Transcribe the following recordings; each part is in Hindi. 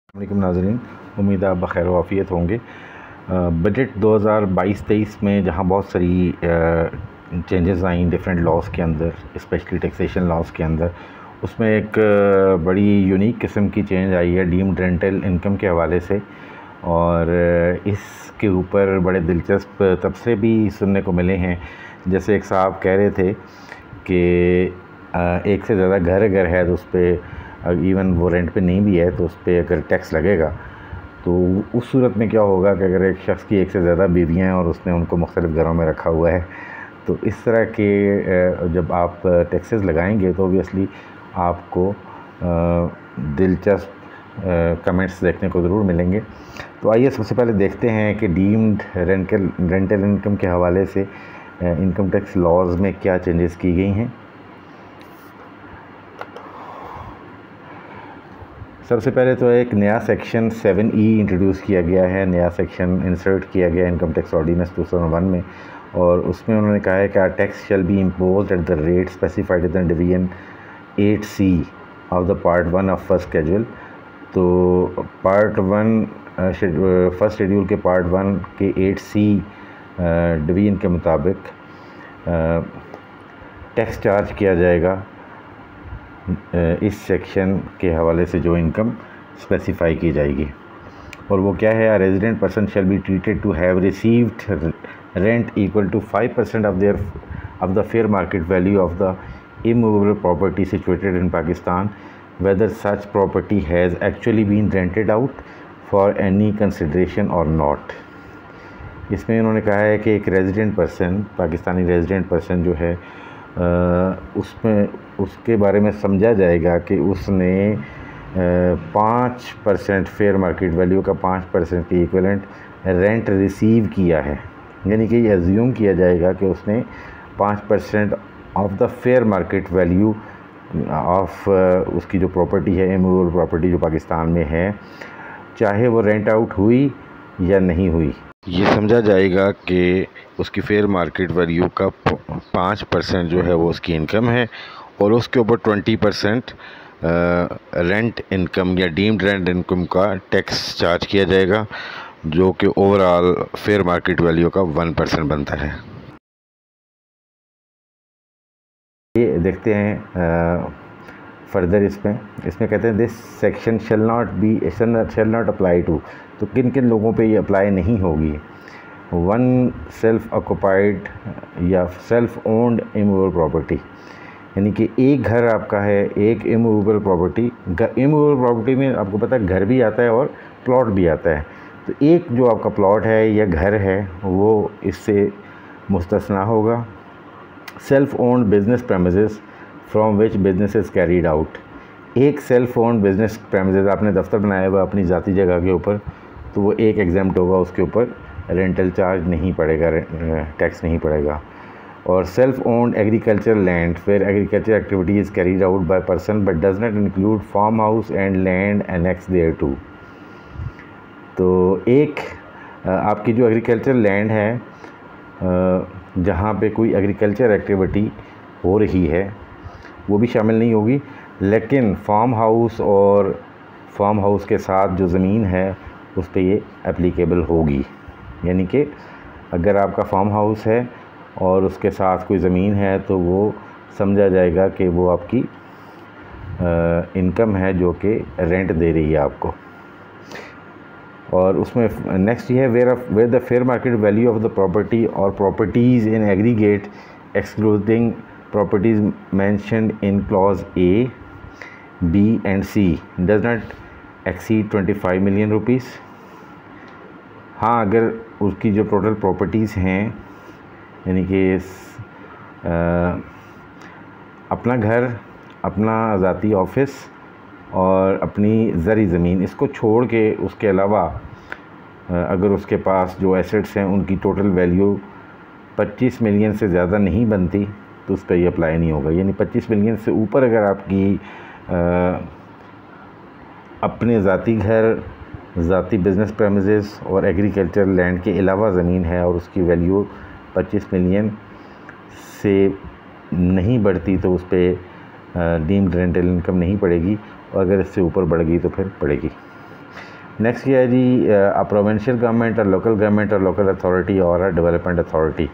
वालेकुम नाज़रीन, उम्मीद है आप बख़ैर वाफ़ियत होंगे। बजट 2022-23 में जहां बहुत सारी चेंजेस आई डिफरेंट लॉज़ के अंदर, स्पेशली टैक्सेशन लॉज़ के अंदर, उसमें एक बड़ी यूनिक किस्म की चेंज आई है डीम्ड रेंटल इनकम के हवाले से। और इसके ऊपर बड़े दिलचस्प तबसरे भी सुनने को मिले हैं। जैसे एक साहब कह रहे थे कि एक से ज़्यादा घर अगर है तो उस पर इवन वो रेंट पे नहीं भी है तो उस पर अगर टैक्स लगेगा तो उस सूरत में क्या होगा कि अगर एक शख्स की एक से ज़्यादा बीवियाँ हैं और उसने उनको मुख्तलिफ़ घरों में रखा हुआ है तो इस तरह के जब आप टैक्सेस लगाएंगे तो ऑब्वियसली आपको दिलचस्प कमेंट्स देखने को ज़रूर मिलेंगे। तो आइए सबसे पहले देखते हैं कि डीम्ड रेंटल इनकम के हवाले से इनकम टैक्स लॉज़ में क्या चेंजेस की गई हैं। सबसे पहले तो एक नया सेक्शन 7E इंट्रोड्यूस किया गया है, नया सेक्शन इंसर्ट किया गया इनकम टैक्स ऑर्डिनेंस 2001 में, और उसमें उन्होंने कहा है कि R tax shall be imposed at the rate specified in the division 8C of the part 1 of first schedule. तो पार्ट 1 फर्स्ट शेड्यूल के पार्ट 1 के 8C डिवीजन के मुताबिक टैक्स चार्ज किया जाएगा इस सेक्शन के हवाले से जो इनकम स्पेसिफाई की जाएगी। और वो क्या है, resident person shall be treated to have received rent equal to 5% of the fair market value of the immovable property situated in Pakistan whether such property has actually been rented out for any consideration और नॉट। इसमें उन्होंने कहा है कि एक resident person, Pakistani resident person जो है उसमें उसके बारे में समझा जाएगा कि उसने 5% फेयर मार्केट वैल्यू का 5% की इक्विवेलेंट रेंट रिसीव किया है। यानी कि ये एज्यूम किया जाएगा कि उसने 5% of the fair market value of उसकी जो प्रॉपर्टी है, इमूवेबल प्रॉपर्टी जो पाकिस्तान में है, चाहे वो रेंट आउट हुई या नहीं हुई, ये समझा जाएगा कि उसकी फेयर मार्केट वैल्यू का 5% जो है वो उसकी इनकम है, और उसके ऊपर 20% रेंट इनकम या डीम्ड रेंट इनकम का टैक्स चार्ज किया जाएगा, जो कि ओवरऑल फेयर मार्केट वैल्यू का 1% बनता है। ये देखते हैं फर्दर इसमें कहते हैं this section shall not apply to, तो किन किन लोगों पे ये अप्लाई नहीं होगी। 1 सेल्फ ऑक्यूपाइड या सेल्फ ओन्ड इमूवेबल प्रॉपर्टी, यानी कि एक घर आपका है, एक इमूवेबल प्रॉपर्टी। इमूवेबल प्रॉपर्टी में आपको पता है घर भी आता है और प्लॉट भी आता है, तो एक जो आपका प्लॉट है या घर है वो इससे मुस्तस्ना होगा। Self owned business premises from which business is carried out, एक सेल्फ ओन्ड बिजनेस प्रेमिसेस, आपने दफ्तर बनाया हुआ अपनी ज़ाती जगह के ऊपर, तो वो एक एग्जाम्प्ट होगा, उसके ऊपर रेंटल चार्ज नहीं पड़ेगा, टैक्स नहीं पड़ेगा। और self owned agriculture land where agriculture activity is carried out by person but does not include farm house and land annex thereto. तो एक आपकी जो एग्रीकल्चर लैंड है जहाँ पे कोई एग्रीकल्चर एक्टिविटी हो रही है वो भी शामिल नहीं होगी, लेकिन फार्म हाउस और फार्म हाउस के साथ जो ज़मीन है उस पर ये एप्लीकेबल होगी। यानी कि अगर आपका फार्म हाउस है और उसके साथ कोई ज़मीन है तो वो समझा जाएगा कि वो आपकी इनकम है जो कि रेंट दे रही है आपको। और उसमें नेक्स्ट ये है where the fair market value of the property और properties in aggregate excluding properties mentioned in clause A, B and C does not exceed 25 million rupees. हाँ, अगर उसकी जो टोटल प्रॉपर्टीज़ हैं, यानी कि अपना घर, अपना ज़ाती ऑफिस और अपनी ज़री ज़मीन, इसको छोड़ के उसके अलावा अगर उसके पास जो एसेट्स हैं उनकी टोटल वैल्यू 25 मिलियन से ज़्यादा नहीं बनती तो उस पर ये अप्लाई नहीं होगा। यानी 25 मिलियन से ऊपर अगर आपकी अपने ज़ाती घर, ज़ाती बिज़नेस प्रेमिसेस और एग्रीकल्चर लैंड के अलावा ज़मीन है और उसकी वैल्यू 25 मिलियन से नहीं बढ़ती तो उस पर डीम्ड रेंटल इनकम नहीं पड़ेगी, और अगर इससे ऊपर बढ़ गई तो फिर पड़ेगी। नेक्स्ट ये है जी प्रोविंशियल गवर्नमेंट और लोकल अथॉरिटी और डेवलपमेंट अथॉरिटी,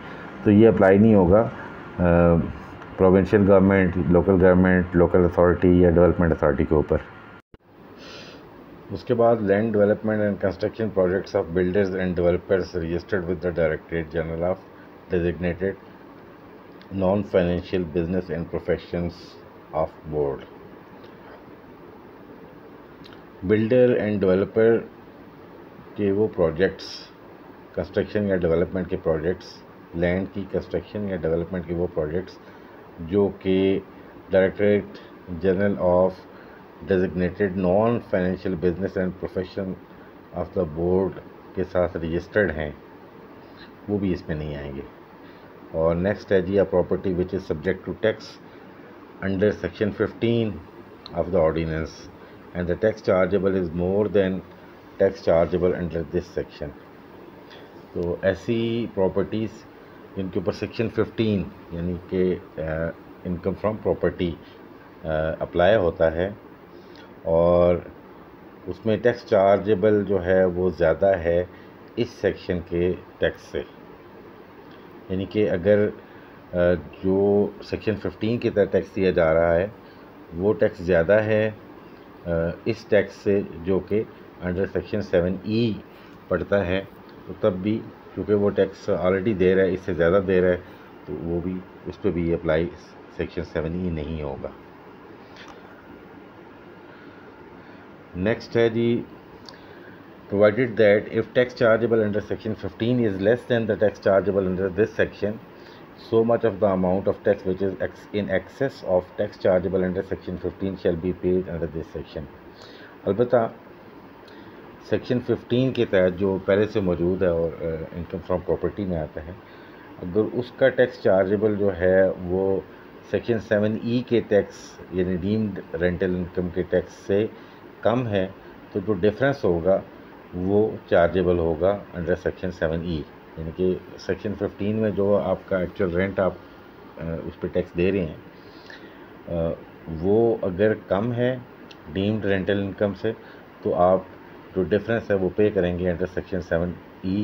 तो ये अप्लाई नहीं होगा प्रोविंशियल गवर्नमेंट, लोकल अथॉरिटी या डेवलपमेंट अथॉरिटी के ऊपर। उसके बाद land development and construction projects of builders and developers registered with the directorate general of designated non financial business and professions of board. Builder end developer के वो प्रोजेक्ट्स, कंस्ट्रक्शन या डेवलपमेंट के प्रोजेक्ट्स, लैंड की कंस्ट्रक्शन या डेवलपमेंट के वो प्रोजेक्ट्स जो कि directorate general of designated non financial business and profession of the board के साथ रजिस्टर्ड हैं, वो भी इसमें नहीं आएंगे। और नेक्स्ट है G property which is subject to tax under section 15 of the ordinance and the tax chargeable is more than tax chargeable under this section. तो ऐसी प्रॉपर्टीज़ जिनके ऊपर सेक्शन 15 यानी कि इनकम फ्रॉम प्रॉपर्टी अप्लाई होता है और उसमें टैक्स चार्जेबल जो है वो ज़्यादा है इस सेक्शन के टैक्स से, यानी कि अगर जो सेक्शन 15 के तहत टैक्स दिया जा रहा है वो टैक्स ज़्यादा है इस टैक्स से जो कि अंडर सेक्शन 7E पड़ता है, तो तब भी क्योंकि वो टैक्स ऑलरेडी दे रहा है, इससे ज़्यादा दे रहा है, तो वो भी उस पर भी अप्लाई सेक्शन 7E नहीं होगा। नेक्स्ट है G provided that if tax chargeable under section 15 is less than the tax chargeable under this section, so much of the amount of tax which is in excess of tax chargeable under section 15 shall be paid under this section। अलबत्ता सेक्शन 15 के तहत जो पहले से मौजूद है और इनकम फ्रॉम प्रॉपर्टी में आता है, अगर उसका टैक्स चार्जेबल जो है वो सेक्शन 7E के टैक्स यानी डीम्ड रेंटल इनकम के टैक्स से कम है, तो जो डिफरेंस होगा वो चार्जेबल होगा अंडर सेक्शन 7E। यानी कि सेक्शन 15 में जो आपका एक्चुअल रेंट आप उस पर टैक्स दे रहे हैं वो अगर कम है डीम्ड रेंटल इनकम से, तो आप जो डिफरेंस है वो पे करेंगे under section 7E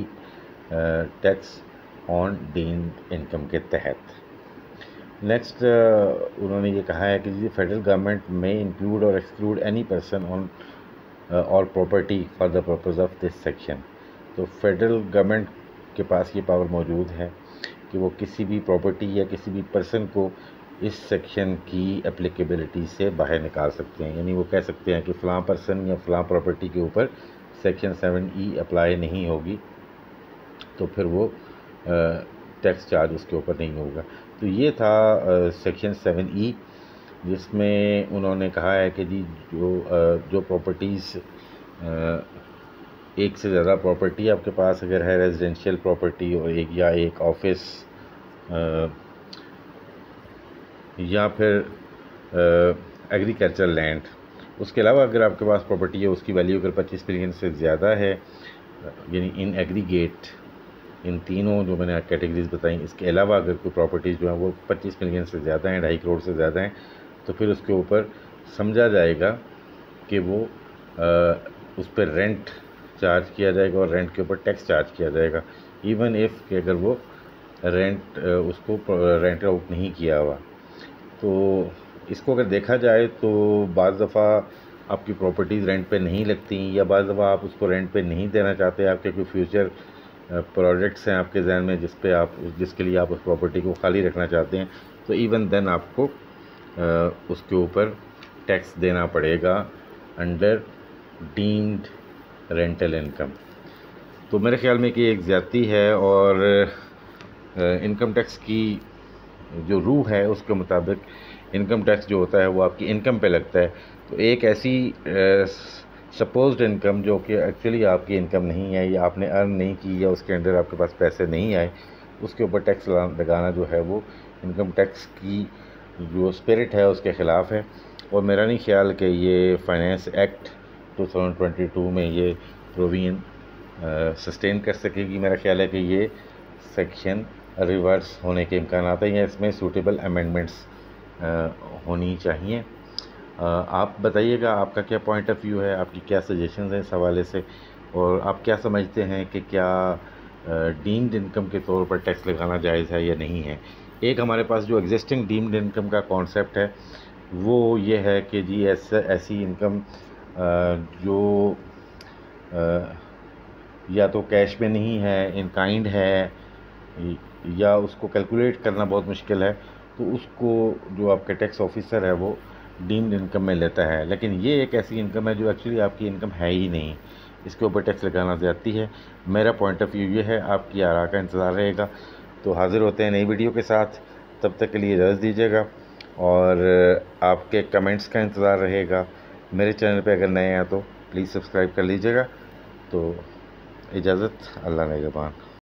tax on deemed income के तहत। नेक्स्ट उन्होंने ये कहा है कि फेडरल गवर्नमेंट में इंक्लूड और एक्सक्लूड एनी पर्सन ऑन और property for the purpose of this section. तो फेडरल गवर्नमेंट के पास ये पावर मौजूद है कि वो किसी भी प्रॉपर्टी या किसी भी पर्सन को इस सेक्शन की एप्लीकेबिलिटी से बाहर निकाल सकते हैं, यानी वो कह सकते हैं कि फ़लाँ पर्सन या फ़लाँ प्रॉपर्टी के ऊपर सेक्शन 7E अप्लाई नहीं होगी, तो फिर वो टैक्स चार्ज उसके ऊपर नहीं होगा। तो ये था सेक्शन 7E, जिसमें उन्होंने कहा है कि जी जो प्रॉपर्टीज़ एक से ज़्यादा प्रॉपर्टी आपके पास अगर है, रेजिडेंशियल प्रॉपर्टी और एक ऑफिस या फिर एग्रीकल्चर लैंड, उसके अलावा अगर आपके पास प्रॉपर्टी है उसकी वैल्यू अगर 25 मिलियन से ज़्यादा है, यानी इन एग्रीगेट इन तीनों जो मैंने कैटेगरीज बताई, इसके अलावा अगर कोई प्रॉपर्टीज़ जो है वो 25 मिलियन से ज़्यादा हैं, 2.5 करोड़ से ज़्यादा हैं, तो फिर उसके ऊपर समझा जाएगा कि वो उस पर रेंट चार्ज किया जाएगा और रेंट के ऊपर टैक्स चार्ज किया जाएगा, इवन इफ़ कि अगर वो रेंट उसको रेंट आउट नहीं किया हुआ। तो इसको अगर देखा जाए तो बाज़ दफ़ा आपकी प्रॉपर्टीज़ रेंट पे नहीं लगती, या बाज़ दफ़ा आप उसको रेंट पे नहीं देना चाहते, आपके कोई फ्यूचर प्रोजेक्ट्स हैं आपके जहन में जिसके लिए आप उस प्रॉपर्टी को खाली रखना चाहते हैं, तो इवन देन आपको उसके ऊपर टैक्स देना पड़ेगा अंडर डीम्ड रेंटल इनकम। तो मेरे ख्याल में कि एक ज़्यादती है, और इनकम टैक्स की जो रूल है उसके मुताबिक इनकम टैक्स जो होता है वो आपकी इनकम पे लगता है। तो एक ऐसी सपोज्ड इनकम जो कि एक्चुअली आपकी इनकम नहीं है या आपने अर्न नहीं की या उसके अंदर आपके पास पैसे नहीं आए, उसके ऊपर टैक्स लगाना जो है वो इनकम टैक्स की जो स्पिरिट है उसके ख़िलाफ़ है। और मेरा नहीं ख्याल कि ये फाइनेंस एक्ट 2022 में ये प्रोविजन सस्टेन कर सकेगी। मेरा ख्याल है कि ये सेक्शन रिवर्स होने के इम्कान हैं या इसमें सूटेबल अमेंडमेंट्स होनी चाहिए। आप बताइएगा आपका क्या पॉइंट ऑफ व्यू है, आपकी क्या सजेशंस हैं इस हवाले से, और आप क्या समझते हैं कि क्या डीम्ड इनकम के तौर पर टैक्स लगाना जायज़ है या नहीं है। एक हमारे पास जो एग्जिस्टिंग डीम्ड इनकम का कॉन्सेप्ट है वो ये है कि जी ऐसी इनकम जो या तो कैश में नहीं है, इन काइंड है, या उसको कैलकुलेट करना बहुत मुश्किल है, तो उसको जो आपके टैक्स ऑफिसर है वो डीम्ड इनकम में लेता है। लेकिन ये एक ऐसी इनकम है जो एक्चुअली आपकी इनकम है ही नहीं, इसके ऊपर टैक्स लगाना ज़्यादती है। मेरा पॉइंट ऑफ व्यू ये है, आपकी आरा का इंतज़ार रहेगा। तो हाज़िर होते हैं नई वीडियो के साथ, तब तक के लिए इजाज़त दीजिएगा और आपके कमेंट्स का इंतज़ार रहेगा। मेरे चैनल पे अगर नए हैं तो प्लीज़ सब्सक्राइब कर लीजिएगा। तो इजाज़त, अल्लाह निगहबान।